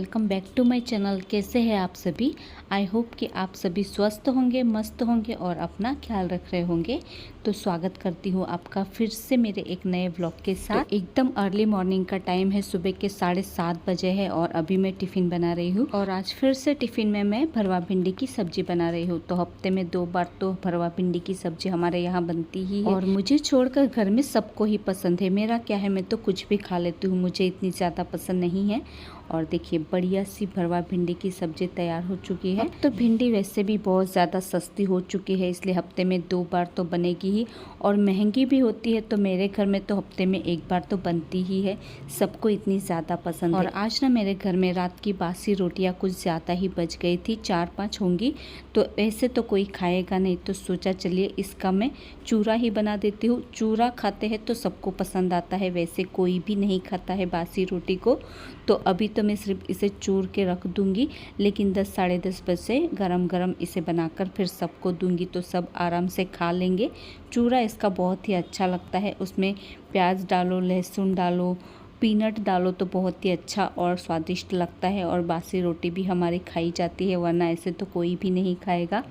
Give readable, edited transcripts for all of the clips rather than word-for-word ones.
Welcome back to my channel. कैसे हैं आप सभी? आई होप कि आप सभी स्वस्थ होंगे, मस्त होंगे और अपना ख्याल रख रहे होंगे। तो स्वागत करती हूँ आपका फिर से मेरे एक नए व्लॉग के साथ। तो एकदम अर्ली मॉर्निंग का टाइम है, सुबह के 7:30 बजे है और अभी मैं टिफ़िन बना रही हूँ। और आज फिर से टिफ़िन में मैं भरवा भिंडी की सब्जी बना रही हूँ। तो हफ्ते में 2 बार तो भरवा भिंडी की सब्जी हमारे यहाँ बनती ही है और मुझे छोड़कर घर में सबको ही पसंद है। मेरा क्या है, मैं तो कुछ भी खा लेती हूँ, मुझे इतनी ज़्यादा पसंद नहीं है। और देखिए बढ़िया सी भरवा भिंडी की सब्जी तैयार हो चुकी है। अब तो भिंडी वैसे भी बहुत ज़्यादा सस्ती हो चुकी है, इसलिए हफ्ते में 2 बार तो बनेगी ही। और महंगी भी होती है, तो मेरे घर में तो हफ्ते में 1 बार तो बनती ही है। सबको इतनी ज़्यादा पसंद है। और आज ना मेरे घर में रात की बासी रोटियां कुछ ज़्यादा ही बच गई थी, 4-5 होंगी। तो ऐसे तो कोई खाएगा नहीं, तो सोचा चलिए इसका मैं चूरा ही बना देती हूँ। चूरा खाते हैं तो सबको पसंद आता है, वैसे कोई भी नहीं खाता है बासी रोटी को। तो अभी तो मैं सिर्फ इसे चूर के रख दूंगी, लेकिन 10 साढ़े 10 बजे गरम गरम इसे बनाकर फिर सबको दूंगी, तो सब आराम से खा लेंगे। चूरा इसका बहुत ही अच्छा लगता है, उसमें प्याज डालो, लहसुन डालो, पीनट डालो तो बहुत ही अच्छा और स्वादिष्ट लगता है। और बासी रोटी भी हमारी खाई जाती है, वरना ऐसे तो कोई भी नहीं खाएगा।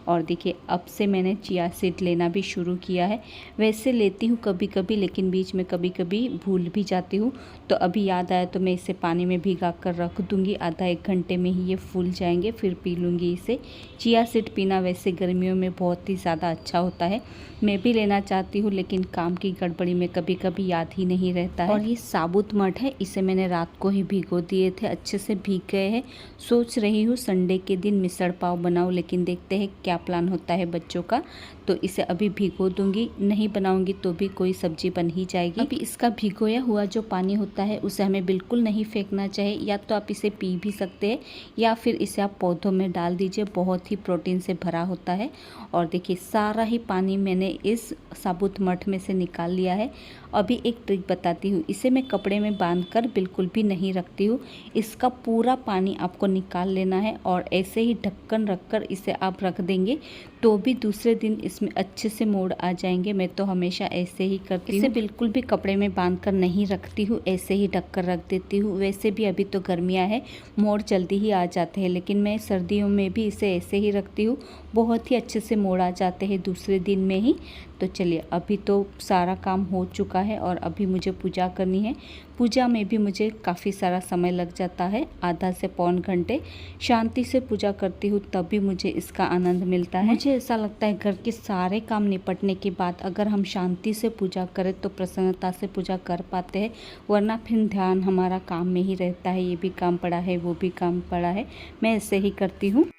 और देखिए अब से मैंने चिया सीड लेना भी शुरू किया है। वैसे लेती हूँ कभी कभी, लेकिन बीच में कभी कभी भूल भी जाती हूँ। तो अभी याद आया तो मैं इसे पानी में भिगा कर रख दूँगी, आधा 1 घंटे में ही ये फूल जाएंगे, फिर पी लूँगी इसे। चिया सीड पीना वैसे गर्मियों में बहुत ही ज़्यादा अच्छा होता है। मैं भी लेना चाहती हूँ, लेकिन काम की गड़बड़ी में कभी कभी याद ही नहीं रहता है। और ये साबुत मठ है, इसे मैंने रात को ही भिगो दिए थे, अच्छे से भीग गए हैं। सोच रही हूँ संडे के दिन मिसल पाव बनाऊँ, लेकिन देखते हैं क्या प्लान होता है बच्चों का। तो इसे अभी भिगो दूंगी, नहीं बनाऊंगी तो भी कोई सब्जी बन ही जाएगी। अभी इसका भिगोया हुआ जो पानी होता है उसे हमें बिल्कुल नहीं फेंकना चाहिए। या तो आप इसे पी भी सकते हैं, या फिर इसे आप पौधों में डाल दीजिए, बहुत ही प्रोटीन से भरा होता है। और देखिए सारा ही पानी मैंने इस साबुत मठ में से निकाल लिया है। अभी एक ट्रिक बताती हूँ, इसे मैं कपड़े में बांधकर बिल्कुल भी नहीं रखती हूँ। इसका पूरा पानी आपको निकाल लेना है और ऐसे ही ढक्कन रखकर इसे आप रख देंगे, तो भी दूसरे दिन इसमें अच्छे से मोड़ आ जाएंगे। मैं तो हमेशा ऐसे ही करती हूँ, इसे बिल्कुल भी कपड़े में बांधकर नहीं रखती हूँ, ऐसे ही ढककर रख देती हूँ। वैसे भी अभी तो गर्मियाँ है, मोड़ जल्दी ही आ जाते हैं, लेकिन मैं सर्दियों में भी इसे ऐसे ही रखती हूँ, बहुत ही अच्छे से मोड़ आ जाते हैं दूसरे दिन में ही। तो चलिए अभी तो सारा काम हो चुका है और अभी मुझे पूजा करनी है। पूजा में भी मुझे काफ़ी सारा समय लग जाता है, आधा से पौन घंटे। शांति से पूजा करती हूँ तभी मुझे इसका आनंद मिलता है। मुझे ऐसा लगता है घर के सारे काम निपटने के बाद अगर हम शांति से पूजा करें तो प्रसन्नता से पूजा कर पाते हैं, वरना फिर ध्यान हमारा काम में ही रहता है, ये भी काम पड़ा है, वो भी काम पड़ा है। मैं ऐसे ही करती हूँ।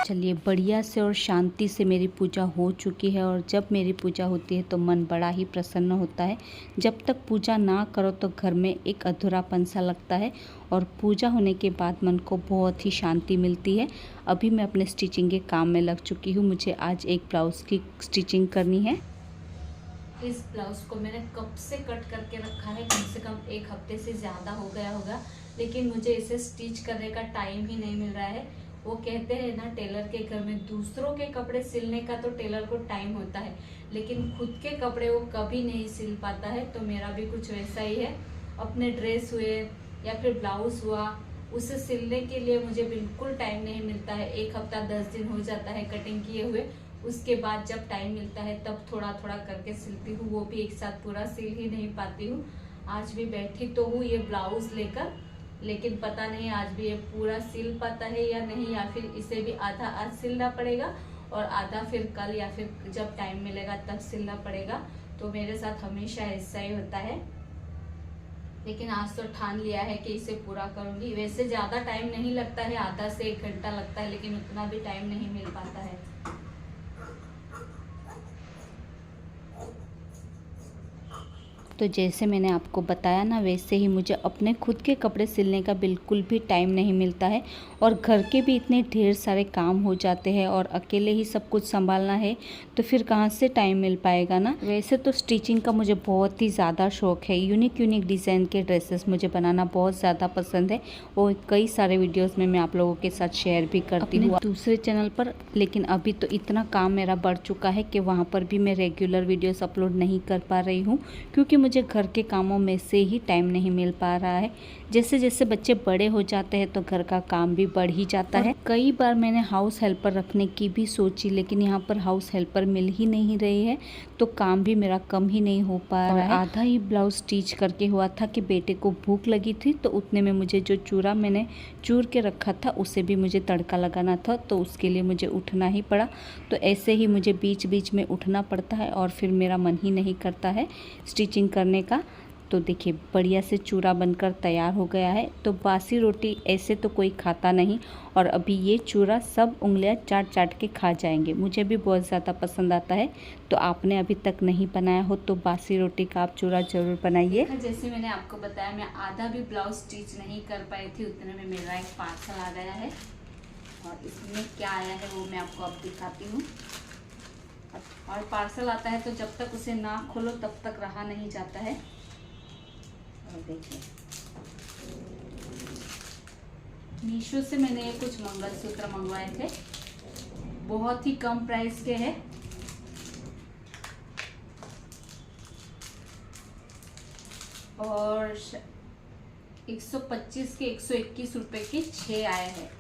चलिए बढ़िया से और शांति से मेरी पूजा हो चुकी है। और जब मेरी पूजा होती है तो मन बड़ा ही प्रसन्न होता है। जब तक पूजा ना करो तो घर में एक अधूरापन सा लगता है, और पूजा होने के बाद मन को बहुत ही शांति मिलती है। अभी मैं अपने स्टिचिंग के काम में लग चुकी हूँ। मुझे आज एक ब्लाउज़ की स्टिचिंग करनी है। इस ब्लाउज़ को मैंने कब से कट करके रखा है, कम से कम 1 हफ्ते से ज़्यादा हो गया होगा, लेकिन मुझे इसे स्टिच करने का टाइम ही नहीं मिल रहा है। वो कहते हैं ना, टेलर के घर में दूसरों के कपड़े सिलने का तो टेलर को टाइम होता है, लेकिन खुद के कपड़े वो कभी नहीं सिल पाता है। तो मेरा भी कुछ वैसा ही है। अपने ड्रेस हुए या फिर ब्लाउज हुआ, उसे सिलने के लिए मुझे बिल्कुल टाइम नहीं मिलता है। 1 हफ्ता 10 दिन हो जाता है कटिंग किए हुए, उसके बाद जब टाइम मिलता है तब थोड़ा थोड़ा करके सिलती हूँ, वो भी एक साथ पूरा सिल ही नहीं पाती हूँ। आज भी बैठी तो हूँ ये ब्लाउज लेकर, लेकिन पता नहीं आज भी ये पूरा सिल पाता है या नहीं, या फिर इसे भी आधा आज सिलना पड़ेगा और आधा फिर कल या फिर जब टाइम मिलेगा तब सिलना पड़ेगा। तो मेरे साथ हमेशा ऐसा ही होता है, लेकिन आज तो ठान लिया है कि इसे पूरा करूंगी। वैसे ज़्यादा टाइम नहीं लगता है, आधा से 1 घंटा लगता है, लेकिन उतना भी टाइम नहीं मिल पाता है। तो जैसे मैंने आपको बताया ना, वैसे ही मुझे अपने खुद के कपड़े सिलने का बिल्कुल भी टाइम नहीं मिलता है और घर के भी इतने ढेर सारे काम हो जाते हैं और अकेले ही सब कुछ संभालना है तो फिर कहाँ से टाइम मिल पाएगा ना। वैसे तो स्टिचिंग का मुझे बहुत ही ज़्यादा शौक है। यूनिक डिज़ाइन के ड्रेसेस मुझे बनाना बहुत ज़्यादा पसंद है और कई सारे वीडियोज़ में मैं आप लोगों के साथ शेयर भी करती हूँ दूसरे चैनल पर। लेकिन अभी तो इतना काम मेरा बढ़ चुका है कि वहाँ पर भी मैं रेगुलर वीडियोज़ अपलोड नहीं कर पा रही हूँ, क्योंकि मुझे घर के कामों में से ही टाइम नहीं मिल पा रहा है। जैसे जैसे बच्चे बड़े हो जाते हैं तो घर का काम भी बढ़ ही जाता है। कई बार मैंने हाउस हेल्पर रखने की भी सोची, लेकिन यहाँ पर हाउस हेल्पर मिल ही नहीं रही है तो काम भी मेरा कम ही नहीं हो पा रहा है। आधा ही ब्लाउज स्टिच करके हुआ था कि बेटे को भूख लगी थी, तो उतने में मुझे जो चूरा मैंने चूर के रखा था उसे भी मुझे तड़का लगाना था, तो उसके लिए मुझे उठना ही पड़ा। तो ऐसे ही मुझे बीच बीच में उठना पड़ता है और फिर मेरा मन ही नहीं करता है स्टिचिंग करने का। तो देखिए बढ़िया से चूरा बनकर तैयार हो गया है। तो बासी रोटी ऐसे तो कोई खाता नहीं और अभी ये चूरा सब उंगलियां चाट चाट के खा जाएंगे। मुझे भी बहुत ज़्यादा पसंद आता है। तो आपने अभी तक नहीं बनाया हो तो बासी रोटी का आप चूरा ज़रूर बनाइए। जैसे मैंने आपको बताया, मैं आधा भी ब्लाउज स्टिच नहीं कर पाई थी, उतने में मेरा एक पार्सल आ गया है और इसमें क्या आया है वो मैं आपको अब दिखाती हूँ। और पार्सल आता है तो जब तक उसे ना खोलो तब तक रहा नहीं जाता है। और देखिए मीशो से मैंने ये कुछ मंगलसूत्र मंगवाए थे, बहुत ही कम प्राइस के हैं। और 125 के 121 रुपए के 6 आए हैं।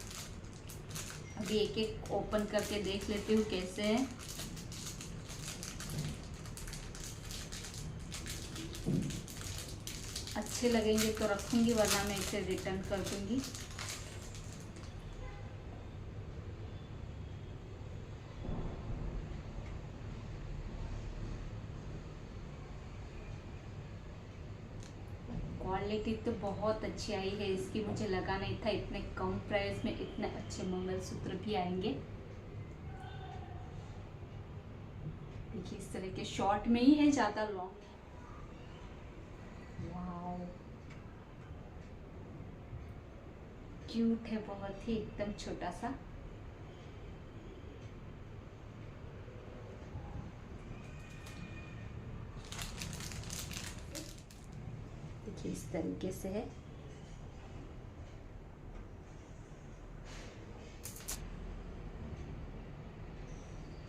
अभी एक एक ओपन करके देख लेती हूँ कैसे है। अच्छे लगेंगे तो रखूंगी, वरना मैं इसे रिटर्न कर दूंगी। क्वालिटी तो बहुत अच्छी आई है इसकी, मुझे लगा नहीं था इतने कम प्राइस में इतने अच्छे मंगलसूत्र भी आएंगे। देखिए इस तरह के शॉर्ट में ही है, ज़्यादा लॉन्ग। वाओ क्यूट है बहुत ही, एकदम छोटा सा। देखिए इस तरीके से है।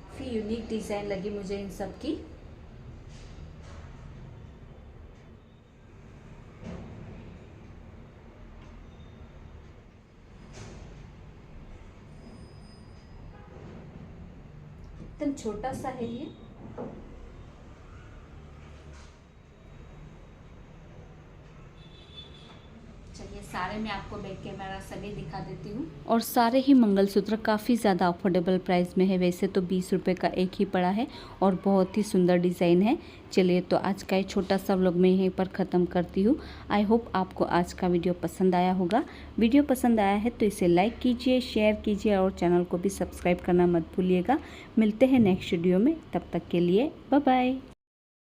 काफी यूनिक डिजाइन लगी मुझे इन सब की। एकदम छोटा सा है ये। चलिए सारे मैं आपको बैक कैमरा सभी दिखा देती हूँ। और सारे ही मंगलसूत्र काफ़ी ज़्यादा अफोर्डेबल प्राइस में है। वैसे तो 20 रुपये का एक ही पड़ा है और बहुत ही सुंदर डिज़ाइन है। चलिए तो आज का ये छोटा सा व्लॉग मैं यहीं पर ख़त्म करती हूँ। आई होप आपको आज का वीडियो पसंद आया होगा। वीडियो पसंद आया है तो इसे लाइक कीजिए, शेयर कीजिए और चैनल को भी सब्सक्राइब करना मत भूलिएगा। मिलते हैं नेक्स्ट वीडियो में, तब तक के लिए बाय बाय।